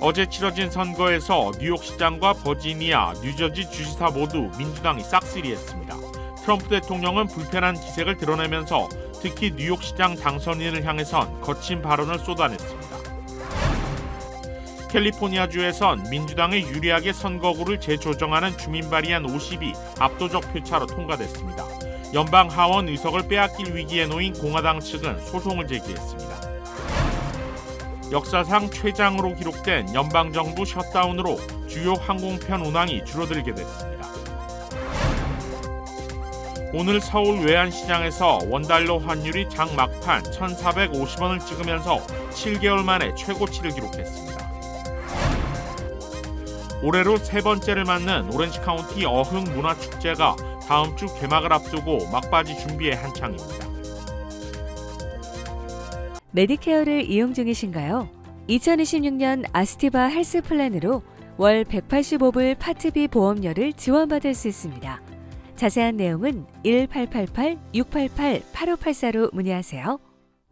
어제 치러진 선거에서 뉴욕시장과 버지니아, 뉴저지 주지사 모두 민주당이 싹쓸이했습니다. 트럼프 대통령은 불편한 기색을 드러내면서 특히 뉴욕시장 당선인을 향해선 거친 발언을 쏟아냈습니다. 캘리포니아주에선 민주당에 유리하게 선거구를 재조정하는 주민 발의안 50이 압도적 표차로 통과됐습니다. 연방 하원 의석을 빼앗길 위기에 놓인 공화당 측은 소송을 제기했습니다. 역사상 최장으로 기록된 연방정부 셧다운으로 주요 항공편 운항이 줄어들게 됐습니다. 오늘 서울 외환시장에서 원달러 환율이 장 막판 1,450원을 찍으면서 7개월 만에 최고치를 기록했습니다. 올해로 세 번째를 맞는 오렌지 카운티 어흥 문화축제가 다음 주 개막을 앞두고 막바지 준비에 한창입니다. 메디케어를 이용 중이신가요? 2026년 아스티바 헬스 플랜으로 월 185불 파트비 보험료를 지원받을 수 있습니다. 자세한 내용은 1888-688-8584로 문의하세요.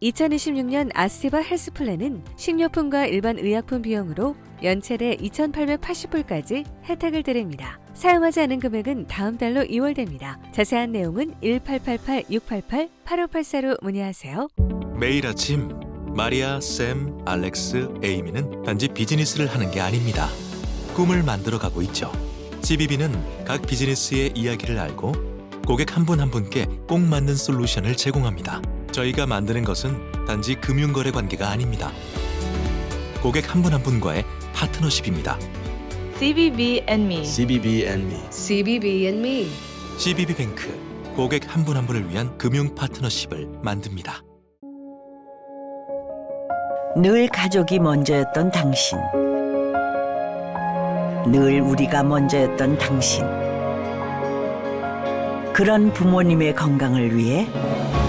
2026년 아스티바 헬스 플랜은 식료품과 일반 의약품 비용으로 연체대 2,880불까지 혜택을 드립니다. 사용하지 않은 금액은 다음 달로 2월됩니다. 자세한 내용은 1888-688-8584로 문의하세요. 매일 아침 마리아, 샘, 알렉스, 에이미는 단지 비즈니스를 하는 게 아닙니다. 꿈을 만들어가고 있죠. CBB는 각 비즈니스의 이야기를 알고 고객 한 분 한 분께 꼭 맞는 솔루션을 제공합니다. 저희가 만드는 것은 단지 금융거래 관계가 아닙니다. 고객 한 분 한 분과의 파트너십입니다. CBB and me. CBB and me. CBB and me. CBB뱅크, 고객 한 분 한 분을 위한 금융 파트너십을 만듭니다. 늘 가족이 먼저였던 당신. 늘 우리가 먼저였던 당신. 그런 부모님의 건강을 위해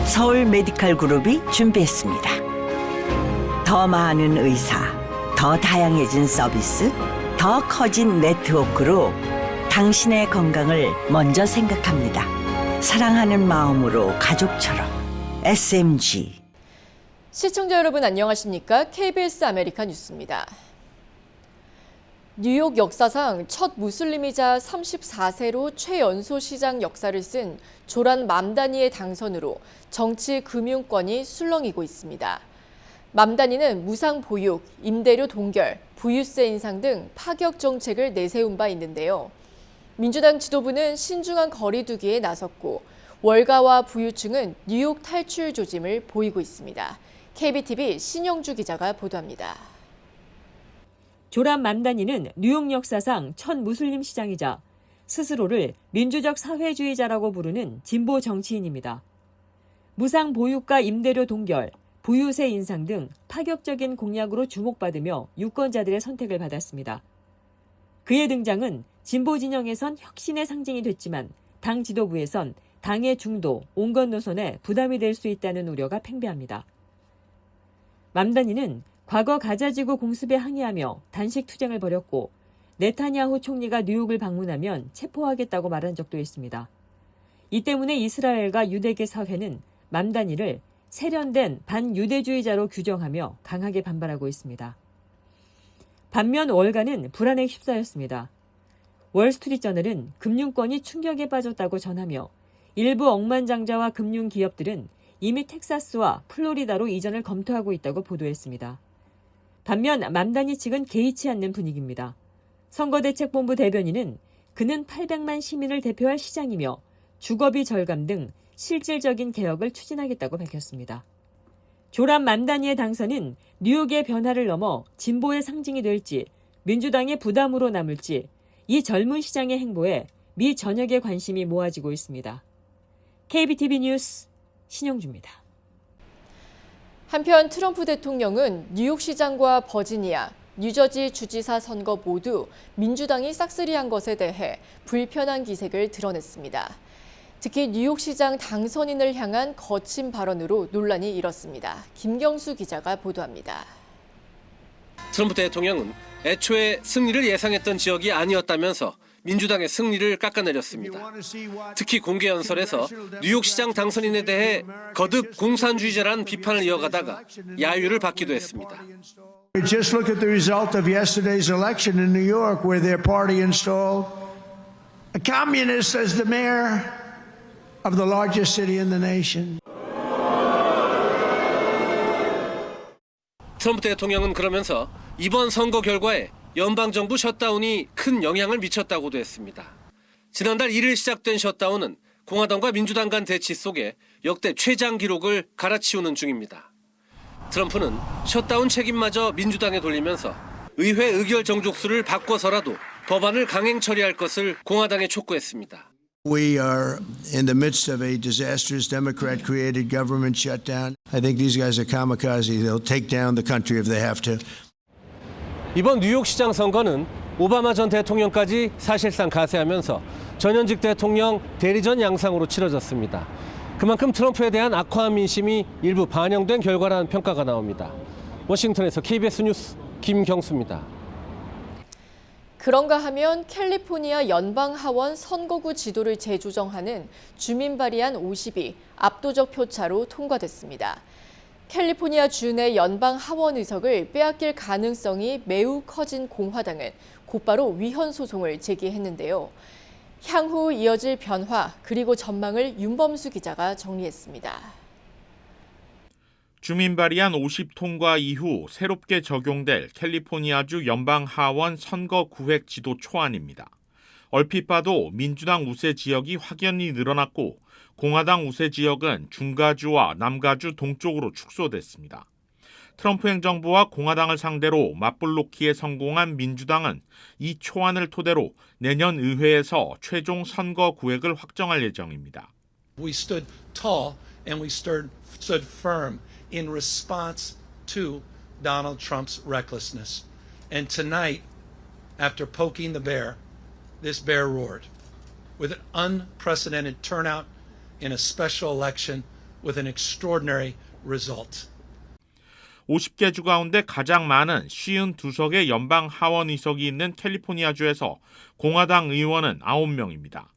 서울 메디칼 그룹이 준비했습니다. 더 많은 의사, 더 다양해진 서비스, 더 커진 네트워크로 당신의 건강을 먼저 생각합니다. 사랑하는 마음으로 가족처럼 SMG. 시청자 여러분 안녕하십니까? KBS 아메리카 뉴스입니다. 뉴욕 역사상 첫 무슬림이자 34세로 최연소 시장 역사를 쓴 조란 맘다니의 당선으로 정치 금융권이 술렁이고 있습니다. 맘다니는 무상 보육, 임대료 동결, 부유세 인상 등 파격 정책을 내세운 바 있는데요. 민주당 지도부는 신중한 거리두기에 나섰고 월가와 부유층은 뉴욕 탈출 조짐을 보이고 있습니다. KBTV 신영주 기자가 보도합니다. 조란 맘다니는 뉴욕 역사상 첫 무슬림 시장이자 스스로를 민주적 사회주의자라고 부르는 진보 정치인입니다. 무상 보육과 임대료 동결, 부유세 인상 등 파격적인 공약으로 주목받으며 유권자들의 선택을 받았습니다. 그의 등장은 진보 진영에선 혁신의 상징이 됐지만 당 지도부에선 당의 중도, 온건 노선에 부담이 될 수 있다는 우려가 팽배합니다. 맘다니는 과거 가자지구 공습에 항의하며 단식 투쟁을 벌였고 네타냐후 총리가 뉴욕을 방문하면 체포하겠다고 말한 적도 있습니다. 이 때문에 이스라엘과 유대계 사회는 맘다니를 세련된 반유대주의자로 규정하며 강하게 반발하고 있습니다. 반면 월가는 불안에 휩싸였습니다. 월스트리트저널은 금융권이 충격에 빠졌다고 전하며 일부 억만장자와 금융기업들은 이미 텍사스와 플로리다로 이전을 검토하고 있다고 보도했습니다. 반면 맘다니 측은 개의치 않는 분위기입니다. 선거대책본부 대변인은 그는 800만 시민을 대표할 시장이며 주거비 절감 등 실질적인 개혁을 추진하겠다고 밝혔습니다. 조란 맘다니의 당선은 뉴욕의 변화를 넘어 진보의 상징이 될지 민주당의 부담으로 남을지 이 젊은 시장의 행보에 미 전역의 관심이 모아지고 있습니다. KBTV 뉴스 신영주입니다. 한편 트럼프 대통령은 뉴욕시장과 버지니아, 뉴저지 주지사 선거 모두 민주당이 싹쓸이한 것에 대해 불편한 기색을 드러냈습니다. 특히 뉴욕시장 당선인을 향한 거친 발언으로 논란이 일었습니다. 김경수 기자가 보도합니다. 트럼프 대통령은 애초에 승리를 예상했던 지역이 아니었다면서 민주당의 승리를 깎아내렸습니다. 특히 공개연설에서 뉴욕시장 당선인에 대해 거듭 공산주의자라는 비판을 이어가다가 야유를 받기도 했습니다. Just look at the result of yesterday's election in New York, where their party installed a communist as the mayor of the largest city in the nation. 트럼프 대통령은 그러면서 이번 선거 결과에 연방정부 셧다운이 큰 영향을 미쳤다고도 했습니다. 지난달 1일 시작된 셧다운은 공화당과 민주당 간 대치 속에 역대 최장 기록을 갈아치우는 중입니다. 트럼프는 셧다운 책임마저 민주당에 돌리면서 의회 의결 정족수를 바꿔서라도 법안을 강행 처리할 것을 공화당에 촉구했습니다. We are in the midst of a disastrous Democrat-created government shutdown. I think these guys are kamikaze. They'll take down the country if they have to. 이번 뉴욕시장 선거는 오바마 전 대통령까지 사실상 가세하면서 전현직 대통령 대리전 양상으로 치러졌습니다. 그만큼 트럼프에 대한 악화한 민심이 일부 반영된 결과라는 평가가 나옵니다. 워싱턴에서 KBS 뉴스 김경수입니다. 그런가 하면 캘리포니아 연방하원 선거구 지도를 재조정하는 주민 발의안 50이 압도적 표차로 통과됐습니다. 캘리포니아 주 내 연방하원 의석을 빼앗길 가능성이 매우 커진 공화당은 곧바로 위헌 소송을 제기했는데요. 향후 이어질 변화 그리고 전망을 윤범수 기자가 정리했습니다. 주민 발의안 50 통과 이후 새롭게 적용될 캘리포니아주 연방하원 선거구획 지도 초안입니다. 얼핏 봐도 민주당 우세 지역이 확연히 늘어났고 공화당 우세 지역은 중가주와 남가주 동쪽으로 축소됐습니다. 트럼프 행정부와 공화당을 상대로 맞불놓기에 성공한 민주당은 이 초안을 토대로 내년 의회에서 최종 선거구획을 확정할 예정입니다. We stood tall and we stood firm in response to Donald Trump's recklessness. And tonight, after poking the bear, this bear roared with an unprecedented turnout in a special election with an extraordinary result. 50개 주 가운데 가장 많은 52석의 연방 하원 의석이 있는 캘리포니아주에서 공화당 의원은 9명입니다.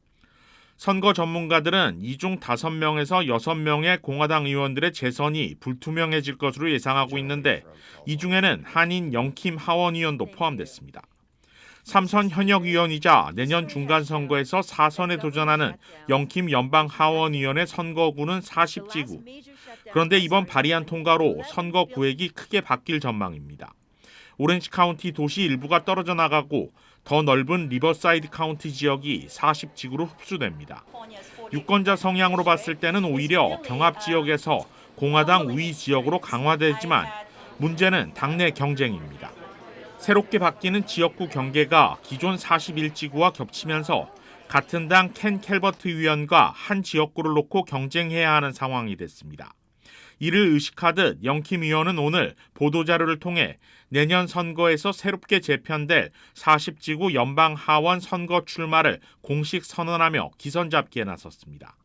선거 전문가들은 이 중 5명에서 6명의 공화당 의원들의 재선이 불투명해질 것으로 예상하고 있는데 이 중에는 한인 영킴 하원 의원도 포함됐습니다. 3선 현역 의원이자 내년 중간선거에서 4선에 도전하는 영킴 연방 하원 의원의 선거구는 40지구. 그런데 이번 발의안 통과로 선거 구획이 크게 바뀔 전망입니다. 오렌지 카운티 도시 일부가 떨어져 나가고 더 넓은 리버사이드 카운티 지역이 40지구로 흡수됩니다. 유권자 성향으로 봤을 때는 오히려 경합 지역에서 공화당 우위 지역으로 강화되지만 문제는 당내 경쟁입니다. 새롭게 바뀌는 지역구 경계가 기존 41지구와 겹치면서 같은 당 켄 캘버트 의원과 한 지역구를 놓고 경쟁해야 하는 상황이 됐습니다. 이를 의식하듯 영킴 의원은 오늘 보도자료를 통해 내년 선거에서 새롭게 재편될 40지구 연방 하원 선거 출마를 공식 선언하며 기선잡기에 나섰습니다.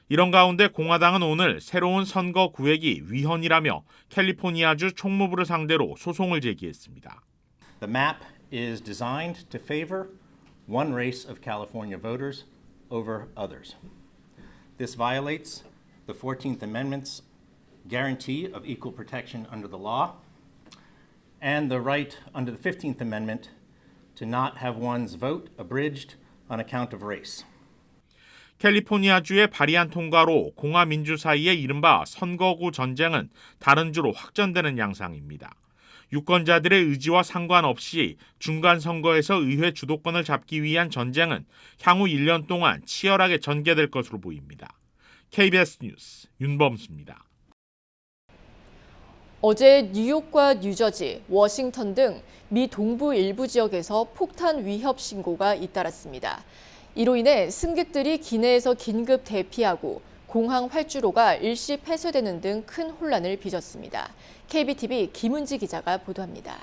이런 가운데 공화당은 오늘 새로운 선거 구획이 위헌이라며 캘리포니아주 총무부를 상대로 소송을 제기했습니다. The map is designed to favor one race of California voters over others. This violates the 14th Amendment's guarantee of equal protection under the law and the right under the 15th Amendment to not have one's vote abridged on account of race. 캘리포니아주의 발의안 통과로 공화 민주 사이의 이른바 선거구 전쟁은 다른 주로 확전되는 양상입니다. 유권자들의 의지와 상관없이 중간 선거에서 의회 주도권을 잡기 위한 전쟁은 향후 1년 동안 치열하게 전개될 것으로 보입니다. KBS 뉴스 윤범수입니다. 어제 뉴욕과 뉴저지, 워싱턴 등 미 동부 일부 지역에서 폭탄 위협 신고가 잇따랐습니다. 이로 인해 승객들이 기내에서 긴급 대피하고 공항 활주로가 일시 폐쇄되는 등 큰 혼란을 빚었습니다. KBTV 김은지 기자가 보도합니다.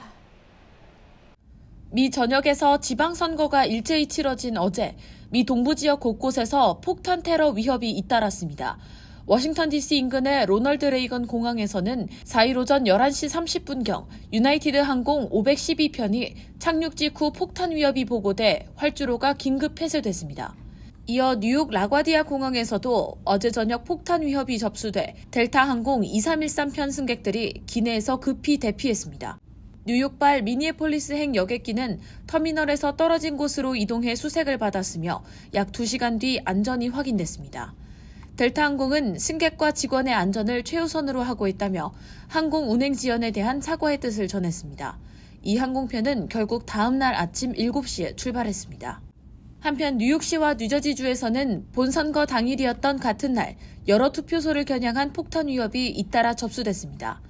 미 전역에서 지방선거가 일제히 치러진 어제 미 동부 지역 곳곳에서 폭탄 테러 위협이 잇따랐습니다. 워싱턴 DC 인근의 로널드 레이건 공항에서는 4일 오전 11시 30분경 유나이티드 항공 512편이 착륙 직후 폭탄 위협이 보고돼 활주로가 긴급 폐쇄됐습니다. 이어 뉴욕 라과디아 공항에서도 어제 저녁 폭탄 위협이 접수돼 델타 항공 2313편 승객들이 기내에서 급히 대피했습니다. 뉴욕발 미니애폴리스행 여객기는 터미널에서 떨어진 곳으로 이동해 수색을 받았으며 약 2시간 뒤 안전이 확인됐습니다. 델타항공은 승객과 직원의 안전을 최우선으로 하고 있다며 항공 운행 지연에 대한 사과의 뜻을 전했습니다. 이 항공편은 결국 다음 날 아침 7시에 출발했습니다. 한편 뉴욕시와 뉴저지주에서는 본선거 당일이었던 같은 날 여러 투표소를 겨냥한 폭탄 위협이 잇따라 접수됐습니다.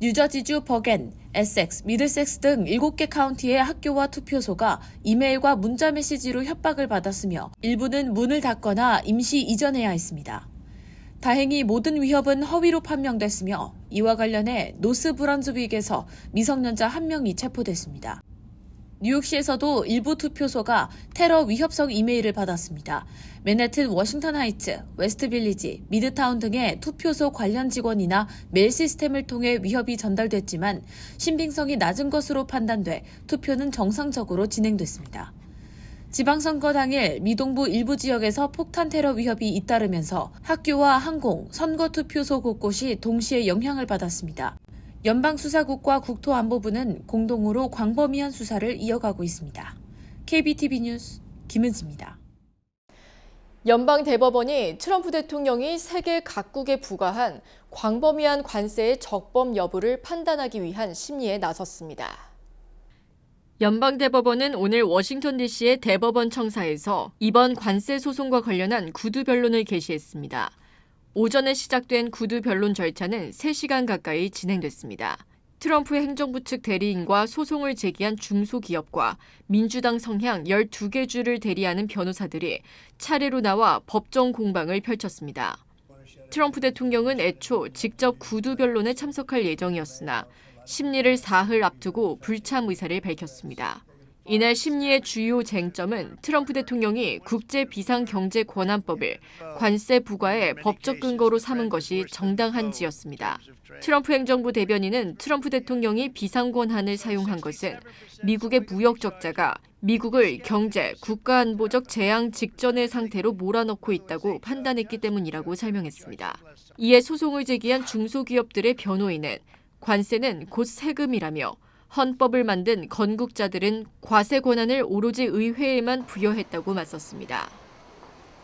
뉴저지주 버겐, 에섹스, 미들섹스 등 7개 카운티의 학교와 투표소가 이메일과 문자 메시지로 협박을 받았으며 일부는 문을 닫거나 임시 이전해야 했습니다. 다행히 모든 위협은 허위로 판명됐으며 이와 관련해 노스 브런즈윅에서 미성년자 1명이 체포됐습니다. 뉴욕시에서도 일부 투표소가 테러 위협성 이메일을 받았습니다. 맨해튼 워싱턴 하이츠, 웨스트 빌리지, 미드타운 등의 투표소 관련 직원이나 메일 시스템을 통해 위협이 전달됐지만 신빙성이 낮은 것으로 판단돼 투표는 정상적으로 진행됐습니다. 지방선거 당일 미동부 일부 지역에서 폭탄 테러 위협이 잇따르면서 학교와 항공, 선거 투표소 곳곳이 동시에 영향을 받았습니다. 연방수사국과 국토안보부는 공동으로 광범위한 수사를 이어가고 있습니다. KBTV 뉴스 김은지입니다. 연방대법원이 트럼프 대통령이 세계 각국에 부과한 광범위한 관세의 적법 여부를 판단하기 위한 심리에 나섰습니다. 연방대법원은 오늘 워싱턴 DC의 대법원 청사에서 이번 관세 소송과 관련한 구두 변론을 개시했습니다. 오전에 시작된 구두 변론 절차는 3시간 가까이 진행됐습니다. 트럼프 행정부 측 대리인과 소송을 제기한 중소기업과 민주당 성향 12개 주를 대리하는 변호사들이 차례로 나와 법정 공방을 펼쳤습니다. 트럼프 대통령은 애초 직접 구두 변론에 참석할 예정이었으나 심리를 사흘 앞두고 불참 의사를 밝혔습니다. 이날 심리의 주요 쟁점은 트럼프 대통령이 국제비상경제권한법을 관세 부과의 법적 근거로 삼은 것이 정당한지였습니다. 트럼프 행정부 대변인은 트럼프 대통령이 비상권한을 사용한 것은 미국의 무역 적자가 미국을 경제, 국가안보적 재앙 직전의 상태로 몰아넣고 있다고 판단했기 때문이라고 설명했습니다. 이에 소송을 제기한 중소기업들의 변호인은 관세는 곧 세금이라며 헌법을 만든 건국자들은 과세 권한을 오로지 의회에만 부여했다고 맞섰습니다.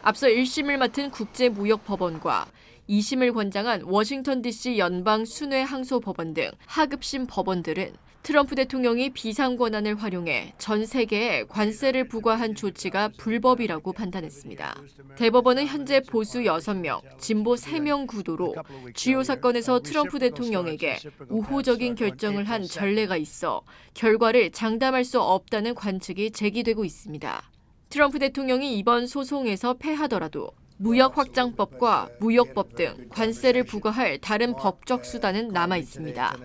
앞서 1심을 맡은 국제무역법원과 2심을 권장한 워싱턴 DC 연방 순회 항소법원 등 하급심 법원들은 트럼프 대통령이 비상권한을 활용해 전 세계에 관세를 부과한 조치가 불법이라고 판단했습니다. 대법원은 현재 보수 6명, 진보 3명 구도로 주요 사건에서 트럼프 대통령에게 우호적인 결정을 한 전례가 있어 결과를 장담할 수 없다는 관측이 제기되고 있습니다. 트럼프 대통령이 이번 소송에서 패하더라도 무역 확장법과 무역법 등 관세를 부과할 다른 법적 수단은 남아 있습니다.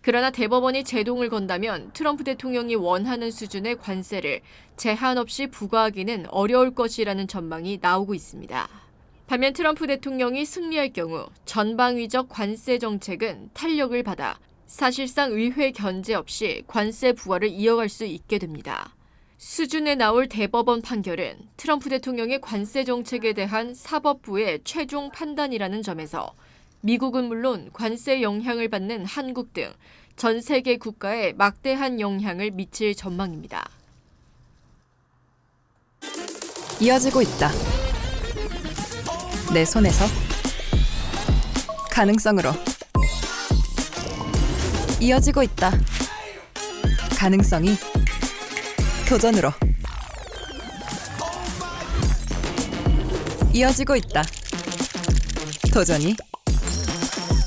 그러나 대법원이 제동을 건다면 트럼프 대통령이 원하는 수준의 관세를 제한 없이 부과하기는 어려울 것이라는 전망이 나오고 있습니다. 반면 트럼프 대통령이 승리할 경우 전방위적 관세 정책은 탄력을 받아 사실상 의회 견제 없이 관세 부과를 이어갈 수 있게 됩니다. 수준에 나올 대법원 판결은 트럼프 대통령의 관세 정책에 대한 사법부의 최종 판단이라는 점에서 미국은 물론 관세 영향을 받는 한국 등 전 세계 국가에 막대한 영향을 미칠 전망입니다. 이어지고 있다. 내 손에서 가능성으로 이어지고 있다. 가능성이 도전으로 이어지고 있다. 도전이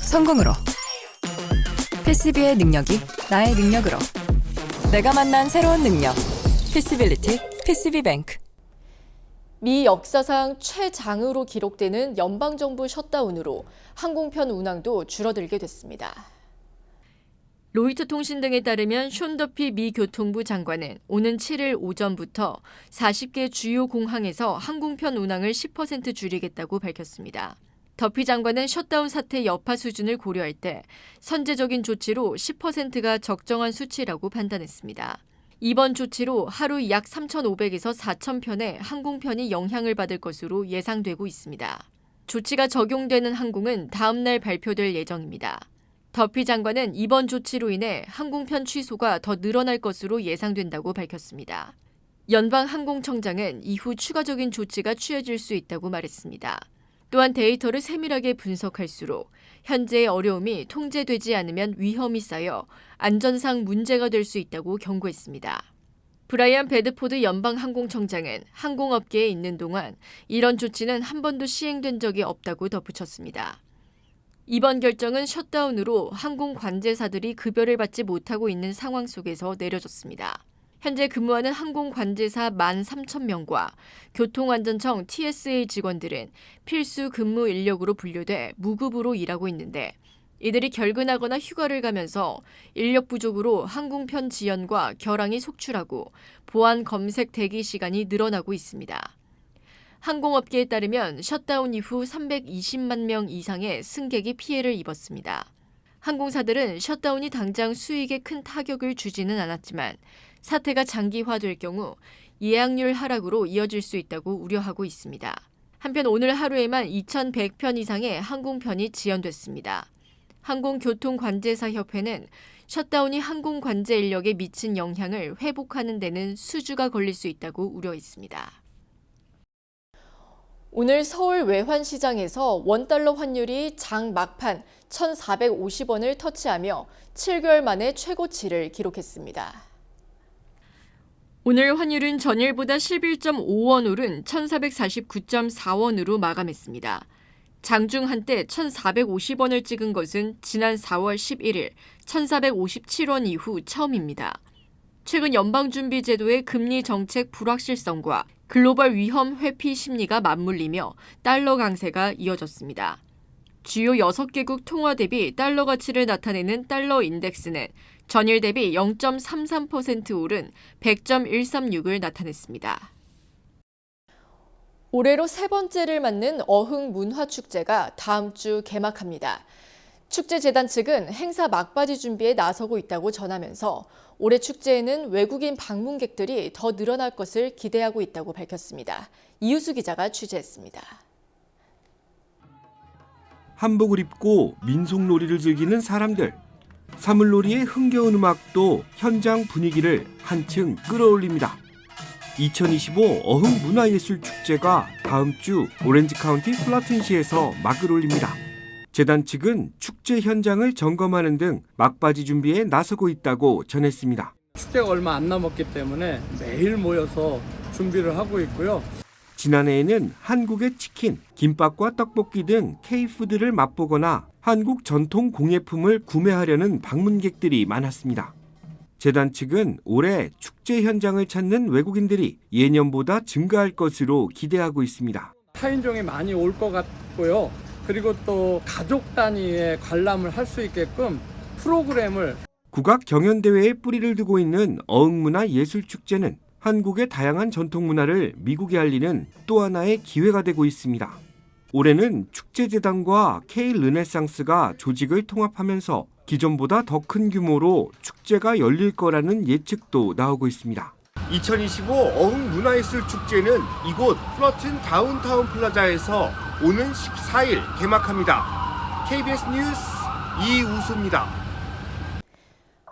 성공으로. PCB의 능력이 나의 능력으로. 내가 만난 새로운 능력. PC빌리티 PCB뱅크. 미 역사상 최장으로 기록되는 연방정부 셧다운으로 항공편 운항도 줄어들게 됐습니다. 로이터 통신 등에 따르면 숀 더피 미 교통부 장관은 오는 7일 오전부터 40개 주요 공항에서 항공편 운항을 10% 줄이겠다고 밝혔습니다. 더피 장관은 셧다운 사태 여파 수준을 고려할 때 선제적인 조치로 10%가 적정한 수치라고 판단했습니다. 이번 조치로 하루 약 3,500에서 4,000편의 항공편이 영향을 받을 것으로 예상되고 있습니다. 조치가 적용되는 항공은 다음 날 발표될 예정입니다. 더피 장관은 이번 조치로 인해 항공편 취소가 더 늘어날 것으로 예상된다고 밝혔습니다. 연방항공청장은 이후 추가적인 조치가 취해질 수 있다고 말했습니다. 또한 데이터를 세밀하게 분석할수록 현재의 어려움이 통제되지 않으면 위험이 쌓여 안전상 문제가 될 수 있다고 경고했습니다. 브라이언 베드포드 연방항공청장은 항공업계에 있는 동안 이런 조치는 한 번도 시행된 적이 없다고 덧붙였습니다. 이번 결정은 셧다운으로 항공 관제사들이 급여를 받지 못하고 있는 상황 속에서 내려졌습니다. 현재 근무하는 항공 관제사 13,000명과 교통안전청 TSA 직원들은 필수 근무 인력으로 분류돼 무급으로 일하고 있는데 이들이 결근하거나 휴가를 가면서 인력 부족으로 항공편 지연과 결항이 속출하고 보안 검색 대기 시간이 늘어나고 있습니다. 항공업계에 따르면 셧다운 이후 320만 명 이상의 승객이 피해를 입었습니다. 항공사들은 셧다운이 당장 수익에 큰 타격을 주지는 않았지만 사태가 장기화될 경우 예약률 하락으로 이어질 수 있다고 우려하고 있습니다. 한편 오늘 하루에만 2,100편 이상의 항공편이 지연됐습니다. 항공교통관제사협회는 셧다운이 항공관제 인력에 미친 영향을 회복하는 데는 수주가 걸릴 수 있다고 우려했습니다. 오늘 서울 외환시장에서 원달러 환율이 장 막판 1,450원을 터치하며 7개월 만에 최고치를 기록했습니다. 오늘 환율은 전일보다 11.5원 오른 1,449.4원으로 마감했습니다. 장중 한때 1,450원을 찍은 것은 지난 4월 11일 1,457원 이후 처음입니다. 최근 연방준비제도의 금리 정책 불확실성과 글로벌 위험 회피 심리가 맞물리며 달러 강세가 이어졌습니다. 주요 6개국 통화 대비 달러 가치를 나타내는 달러 인덱스는 전일 대비 0.33% 오른 100.136을 나타냈습니다. 올해로 세 번째를 맞는 어흥문화축제가 다음 주 개막합니다. 축제재단 측은 행사 막바지 준비에 나서고 있다고 전하면서 올해 축제에는 외국인 방문객들이 더 늘어날 것을 기대하고 있다고 밝혔습니다. 이유수 기자가 취재했습니다. 한복을 입고 민속놀이를 즐기는 사람들. 사물놀이의 흥겨운 음악도 현장 분위기를 한층 끌어올립니다. 2025 어흥문화예술축제가 다음 주 오렌지 카운티 플라튼시에서 막을 올립니다. 재단 측은 축제 현장을 점검하는 등 막바지 준비에 나서고 있다고 전했습니다. 축제가 얼마 안 남았기 때문에 매일 모여서 준비를 하고 있고요. 지난해에는 한국의 치킨, 김밥과 떡볶이 등 K푸드를 맛보거나 한국 전통 공예품을 구매하려는 방문객들이 많았습니다. 재단 측은 올해 축제 현장을 찾는 외국인들이 예년보다 증가할 것으로 기대하고 있습니다. 타인종이 많이 올 것 같고요. 그리고 또 가족 단위의 관람을 할 수 있게끔 프로그램을 국악 경연대회에 뿌리를 두고 있는 어흥문화예술축제는 한국의 다양한 전통문화를 미국에 알리는 또 하나의 기회가 되고 있습니다. 올해는 축제재단과 K르네상스가 조직을 통합하면서 기존보다 더 큰 규모로 축제가 열릴 거라는 예측도 나오고 있습니다. 2025 어흥문화예술축제는 이곳 플러튼 다운타운 플라자에서 오는 14일 개막합니다. KBS 뉴스 이우수입니다.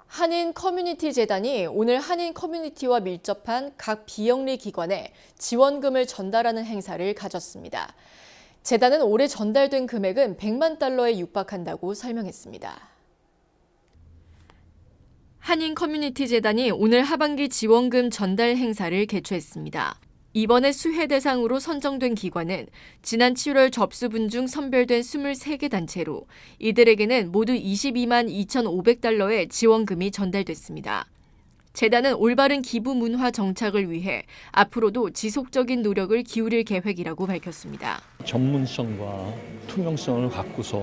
한인 커뮤니티 재단이 오늘 한인 커뮤니티와 밀접한 각 비영리 기관에 지원금을 전달하는 행사를 가졌습니다. 재단은 올해 전달된 금액은 100만 달러에 육박한다고 설명했습니다. 한인 커뮤니티 재단이 오늘 하반기 지원금 전달 행사를 개최했습니다. 이번에 수혜 대상으로 선정된 기관은 지난 7월 접수분 중 선별된 23개 단체로 이들에게는 모두 22만 2,500달러의 지원금이 전달됐습니다. 재단은 올바른 기부 문화 정착을 위해 앞으로도 지속적인 노력을 기울일 계획이라고 밝혔습니다. 전문성과 투명성을 갖고서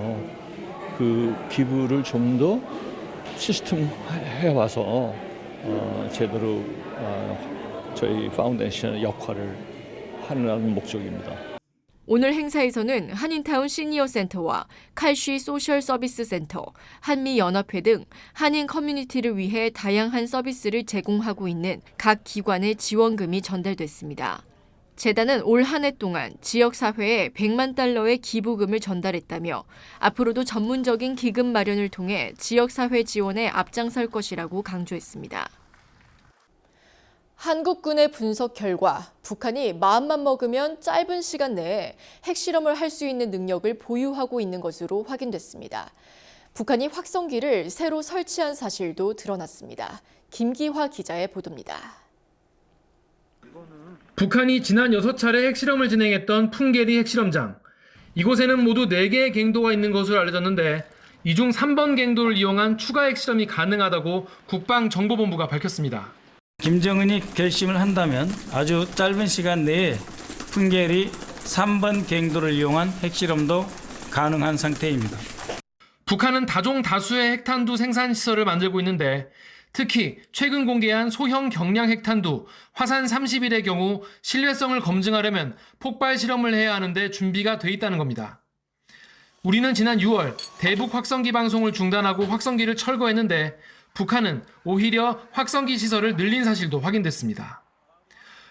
그 기부를 좀 더 시스템화해와서 제대로 저희 파운데이션의 역할을 하는 목적입니다. 오늘 행사에서는 한인타운 시니어센터와 칼쉬 소셜 서비스 센터, 한미연합회 등 한인 커뮤니티를 위해 다양한 서비스를 제공하고 있는 각 기관의 지원금이 전달됐습니다. 재단은 올 한 해 동안 지역사회에 100만 달러의 기부금을 전달했다며 앞으로도 전문적인 기금 마련을 통해 지역사회 지원에 앞장설 것이라고 강조했습니다. 한국군의 분석 결과 북한이 마음만 먹으면 짧은 시간 내에 핵실험을 할 수 있는 능력을 보유하고 있는 것으로 확인됐습니다. 북한이 확성기를 새로 설치한 사실도 드러났습니다. 김기화 기자의 보도입니다. 북한이 지난 6차례 핵실험을 진행했던 풍계리 핵실험장. 이곳에는 모두 4개의 갱도가 있는 것으로 알려졌는데 이 중 3번 갱도를 이용한 추가 핵실험이 가능하다고 국방정보본부가 밝혔습니다. 김정은이 결심을 한다면 아주 짧은 시간 내에 풍계리 3번 갱도를 이용한 핵실험도 가능한 상태입니다. 북한은 다종 다수의 핵탄두 생산 시설을 만들고 있는데 특히 최근 공개한 소형 경량 핵탄두 화산 31의 경우 신뢰성을 검증하려면 폭발 실험을 해야 하는데 준비가 돼 있다는 겁니다. 우리는 지난 6월 대북 확성기 방송을 중단하고 확성기를 철거했는데 북한은 오히려 확성기 시설을 늘린 사실도 확인됐습니다.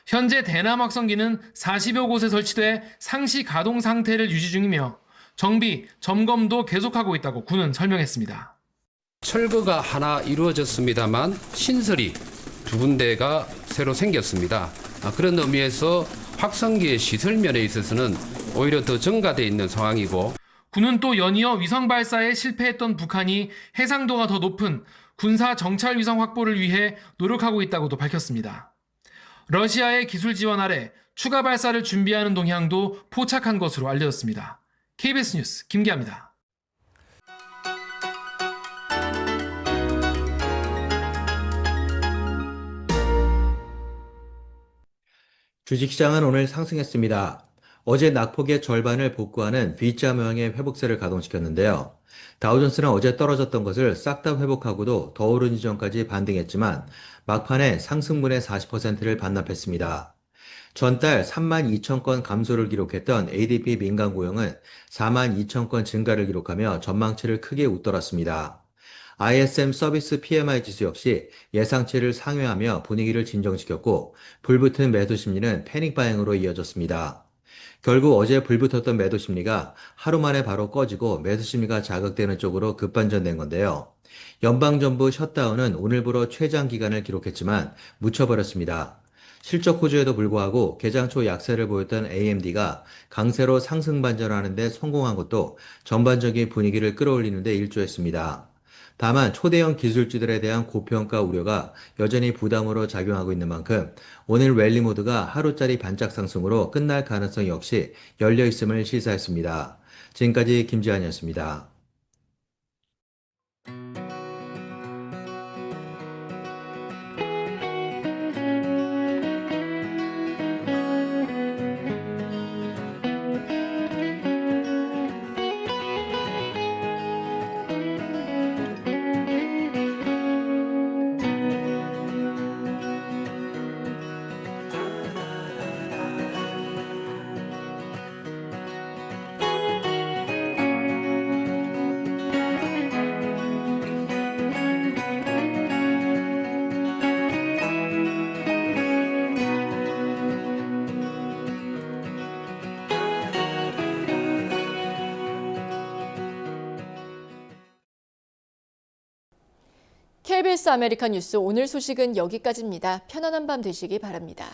현재 대남 확성기는 40여 곳에 설치돼 상시 가동 상태를 유지 중이며 정비, 점검도 계속하고 있다고 군은 설명했습니다. 철거가 하나 이루어졌습니다만 신설이 2군데가 새로 생겼습니다. 그런 의미에서 확성기의 시설면에 있어서는 오히려 더 증가되어 있는 상황이고 군은 또 연이어 위성 발사에 실패했던 북한이 해상도가 더 높은 군사 정찰 위성 확보를 위해 노력하고 있다고도 밝혔습니다. 러시아의 기술 지원 아래 추가 발사를 준비하는 동향도 포착한 것으로 알려졌습니다. KBS 뉴스 김기아입니다. 주식시장은 오늘 상승했습니다. 어제 낙폭의 절반을 복구하는 V자 모양의 회복세를 가동시켰는데요. 다우존스는 어제 떨어졌던 것을 싹 다 회복하고도 더 오르기 전까지 반등했지만 막판에 상승분의 40%를 반납했습니다. 전달 32,000건 감소를 기록했던 ADP 민간 고용은 42,000건 증가를 기록하며 전망치를 크게 웃돌았습니다. ISM 서비스 PMI 지수 역시 예상치를 상회하며 분위기를 진정시켰고 불붙은 매도 심리는 패닉 바잉으로 이어졌습니다. 결국 어제 불붙었던 매도 심리가 하루 만에 바로 꺼지고 매수 심리가 자극되는 쪽으로 급반전된 건데요. 연방정부 셧다운은 오늘부로 최장 기간을 기록했지만 묻혀버렸습니다. 실적 호조에도 불구하고 개장 초 약세를 보였던 AMD가 강세로 상승 반전하는 데 성공한 것도 전반적인 분위기를 끌어올리는 데 일조했습니다. 다만 초대형 기술주들에 대한 고평가 우려가 여전히 부담으로 작용하고 있는 만큼 오늘 랠리 모드가 하루짜리 반짝 상승으로 끝날 가능성 역시 열려 있음을 시사했습니다. 지금까지 김지한이었습니다. KBS 아메리카 뉴스 오늘 소식은 여기까지입니다. 편안한 밤 되시기 바랍니다.